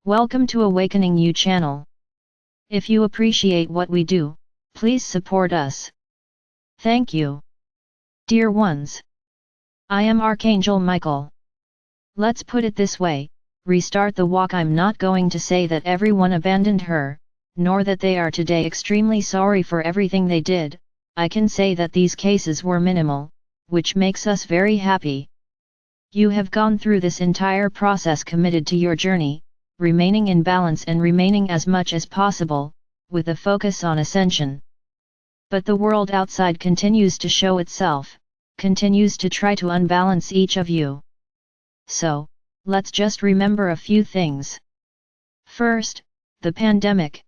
Welcome to Awakening You channel. If you appreciate what we do, please support us. Thank you. Dear ones, I am Archangel Michael. Let's put it this way, restart the walk. I'm not going to say that everyone abandoned her, nor that they are today extremely sorry for everything they did. I can say that these cases were minimal, which makes us very happy. You have gone through this entire process committed to your journey, remaining in balance and remaining as much as possible, with a focus on ascension. But the world outside continues to show itself, continues to try to unbalance each of you. So, let's just remember a few things. First, the pandemic.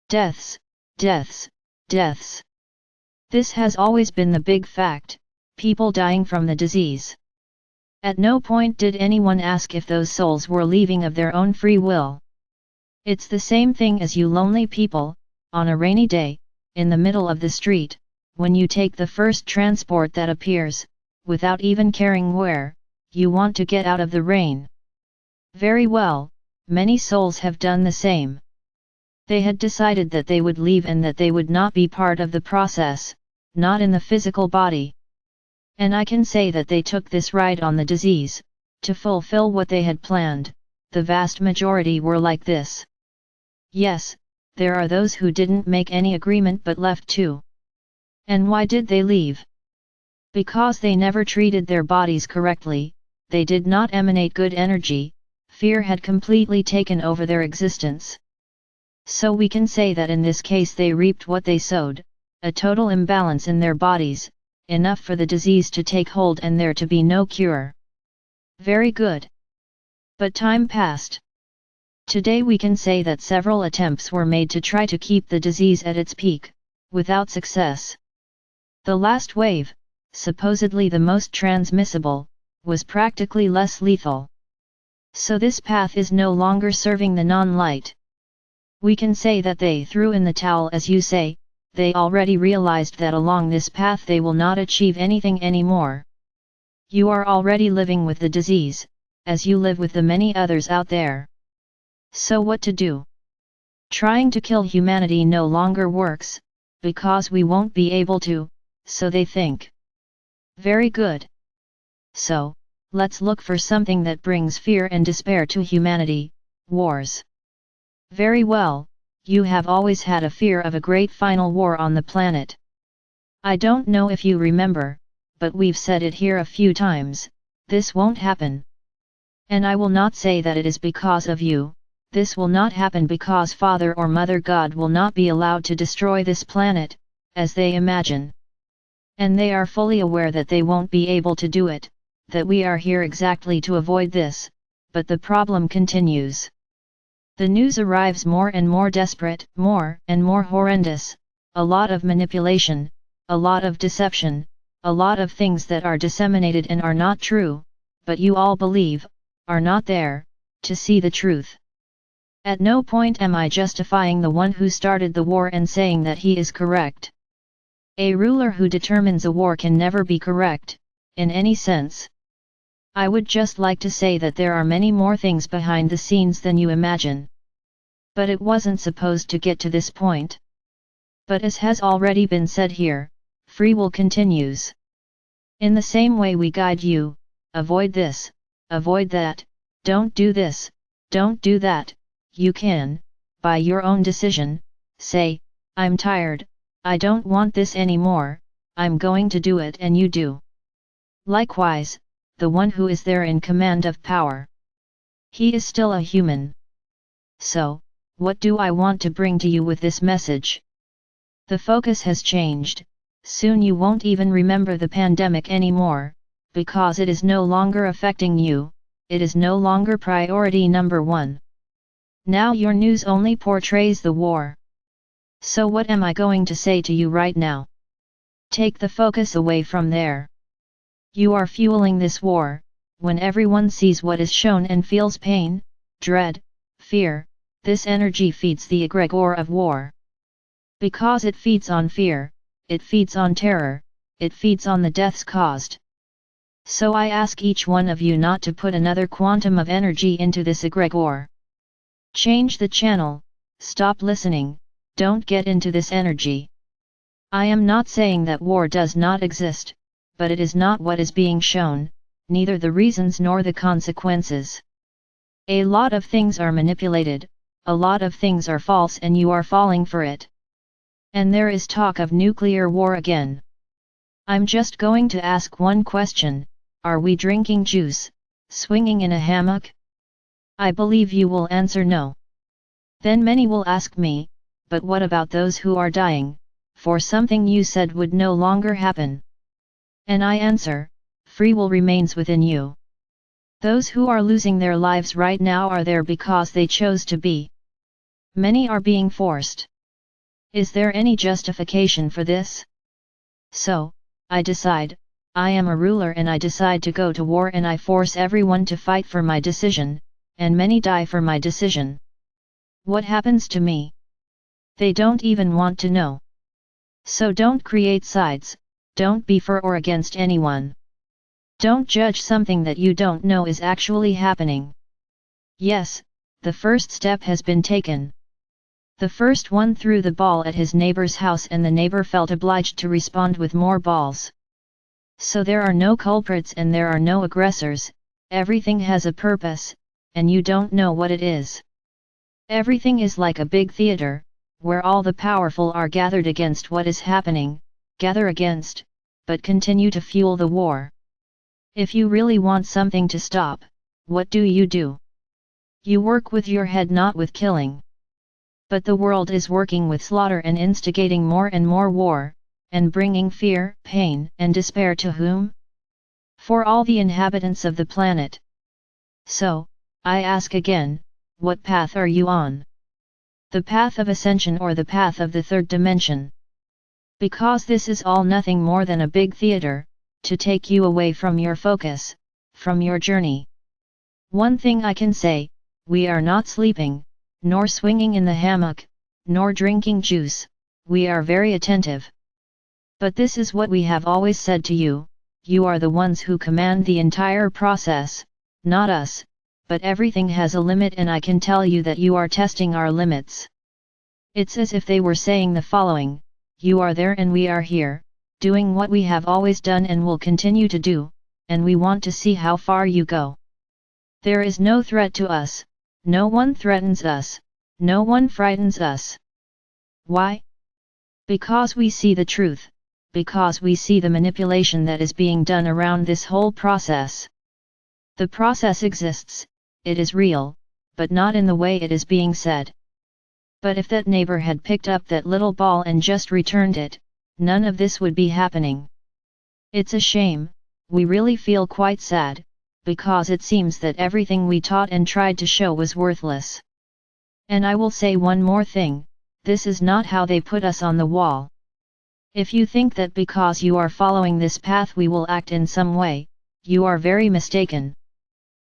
Deaths, deaths, deaths. This has always been the big fact, people dying from the disease. At no point did anyone ask if those souls were leaving of their own free will. It's the same thing as you lonely people, on a rainy day, in the middle of the street, when you take the first transport that appears, without even caring where, you want to get out of the rain. Very well, many souls have done the same. They had decided that they would leave and that they would not be part of the process, not in the physical body. And I can say that they took this ride on the disease, to fulfill what they had planned. The vast majority were like this. Yes, there are those who didn't make any agreement but left too. And why did they leave? Because they never treated their bodies correctly, they did not emanate good energy, fear had completely taken over their existence. So we can say that in this case they reaped what they sowed, a total imbalance in their bodies, enough for the disease to take hold and there to be no cure. Very good. But time passed. Today we can say that several attempts were made to try to keep the disease at its peak, without success. The last wave, supposedly the most transmissible, was practically less lethal. So this path is no longer serving the non-light. We can say that they threw in the towel, as you say. They already realized that along this path they will not achieve anything anymore. You are already living with the disease, as you live with the many others out there. So what to do? Trying to kill humanity no longer works, because we won't be able to, so they think. Very good. So, let's look for something that brings fear and despair to humanity, wars. Very well. You have always had a fear of a great final war on the planet. I don't know if you remember, but we've said it here a few times, this won't happen. And I will not say that it is because of you, this will not happen because Father or Mother God will not be allowed to destroy this planet, as they imagine. And they are fully aware that they won't be able to do it, that we are here exactly to avoid this, but the problem continues. The news arrives more and more desperate, more and more horrendous, a lot of manipulation, a lot of deception, a lot of things that are disseminated and are not true, but you all believe, are not there, to see the truth. At no point am I justifying the one who started the war and saying that he is correct. A ruler who determines a war can never be correct, in any sense. I would just like to say that there are many more things behind the scenes than you imagine. But it wasn't supposed to get to this point. But as has already been said here, free will continues. In the same way we guide you, avoid this, avoid that, don't do this, don't do that, you can, by your own decision, say, I'm tired, I don't want this anymore, I'm going to do it, and you do. Likewise, the one who is there in command of power. He is still a human. So, what do I want to bring to you with this message? The focus has changed, soon you won't even remember the pandemic anymore, because it is no longer affecting you, it is no longer priority number one. Now your news only portrays the war. So what am I going to say to you right now? Take the focus away from there. You are fueling this war, when everyone sees what is shown and feels pain, dread, fear, this energy feeds the egregore of war. Because it feeds on fear, it feeds on terror, it feeds on the deaths caused. So I ask each one of you not to put another quantum of energy into this egregore. Change the channel, stop listening, don't get into this energy. I am not saying that war does not exist, but it is not what is being shown, neither the reasons nor the consequences. A lot of things are manipulated, a lot of things are false and you are falling for it. And there is talk of nuclear war again. I'm just going to ask one question, are we drinking juice, swinging in a hammock? I believe you will answer no. Then many will ask me, but what about those who are dying, for something you said would no longer happen? And I answer, free will remains within you. Those who are losing their lives right now are there because they chose to be. Many are being forced. Is there any justification for this? So, I decide, I am a ruler and I decide to go to war and I force everyone to fight for my decision, and many die for my decision. What happens to me? They don't even want to know. So don't create sides, don't be for or against anyone. Don't judge something that you don't know is actually happening. Yes, the first step has been taken. The first one threw the ball at his neighbor's house and the neighbor felt obliged to respond with more balls. So there are no culprits and there are no aggressors, everything has a purpose, and you don't know what it is. Everything is like a big theater, where all the powerful are gathered against what is happening, gather against, but continue to fuel the war. If you really want something to stop, what do? You work with your head, not with killing. But the world is working with slaughter and instigating more and more war, and bringing fear, pain, and despair to whom? For all the inhabitants of the planet. So, I ask again, what path are you on? The path of ascension or the path of the third dimension? Because this is all nothing more than a big theater, to take you away from your focus, from your journey. One thing I can say, we are not sleeping, nor swinging in the hammock, nor drinking juice, we are very attentive. But this is what we have always said to you, you are the ones who command the entire process, not us, but everything has a limit and I can tell you that you are testing our limits. It's as if they were saying the following, you are there and we are here, doing what we have always done and will continue to do, and we want to see how far you go. There is no threat to us, no one threatens us, no one frightens us. Why? Because we see the truth, because we see the manipulation that is being done around this whole process. The process exists, it is real, but not in the way it is being said. But if that neighbor had picked up that little ball and just returned it, none of this would be happening. It's a shame, we really feel quite sad, because it seems that everything we taught and tried to show was worthless. And I will say one more thing, this is not how they put us on the wall. If you think that because you are following this path we will act in some way, you are very mistaken.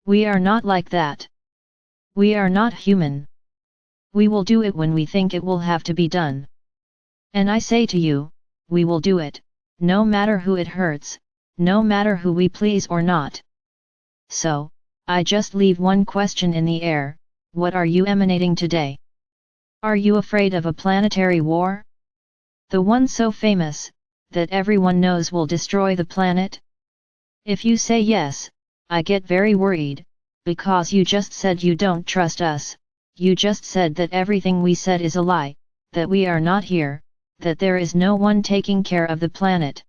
We are not like that. We are not human. We will do it when we think it will have to be done. And I say to you, we will do it, no matter who it hurts, no matter who we please or not. So, I just leave one question in the air, what are you emanating today? Are you afraid of a planetary war? The one so famous, that everyone knows will destroy the planet? If you say yes, I get very worried, because you just said you don't trust us, you just said that everything we said is a lie, that we are not here, that there is no one taking care of the planet.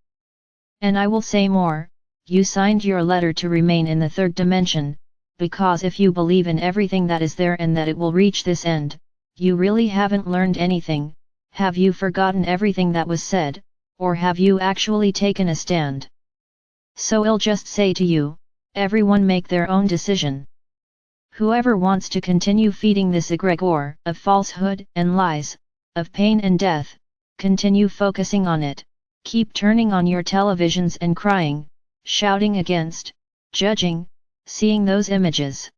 And I will say more, you signed your letter to remain in the third dimension, because if you believe in everything that is there and that it will reach this end, you really haven't learned anything. Have you forgotten everything that was said, or have you actually taken a stand? So I'll just say to you, everyone make their own decision. Whoever wants to continue feeding this egregore of falsehood and lies, of pain and death, continue focusing on it, keep turning on your televisions and crying, shouting against, judging, seeing those images.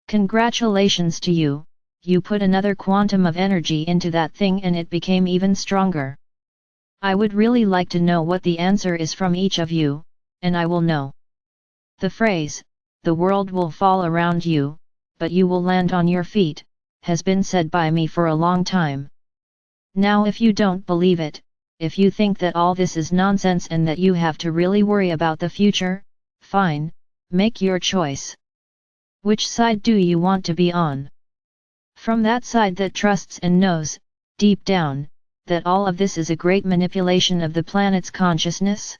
Congratulations to you, you put another quantum of energy into that thing and it became even stronger. I would really like to know what the answer is from each of you, and I will know. The phrase, the world will fall around you, but you will land on your feet, has been said by me for a long time. Now if you don't believe it, if you think that all this is nonsense and that you have to really worry about the future, fine, make your choice. Which side do you want to be on? From that side that trusts and knows, deep down, that all of this is a great manipulation of the planet's consciousness?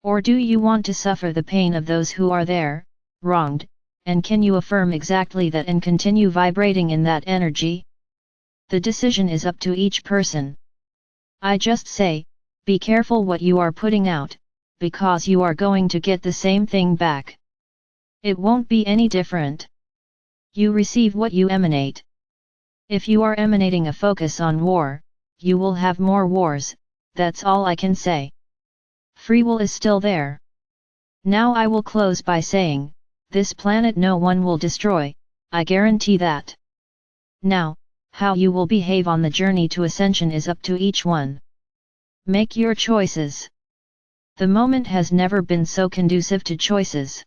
Or do you want to suffer the pain of those who are there, wronged, and can you affirm exactly that and continue vibrating in that energy? The decision is up to each person. I just say, be careful what you are putting out, because you are going to get the same thing back. It won't be any different. You receive what you emanate. If you are emanating a focus on war, you will have more wars, that's all I can say. Free will is still there. Now I will close by saying, this planet no one will destroy, I guarantee that. Now, how you will behave on the journey to ascension is up to each one. Make your choices. The moment has never been so conducive to choices.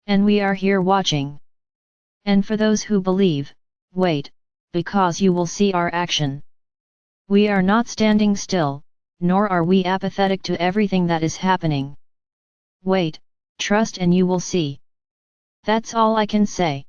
And we are here watching. And for those who believe, wait, because you will see our action. We are not standing still, nor are we apathetic to everything that is happening. Wait, trust and you will see. That's all I can say.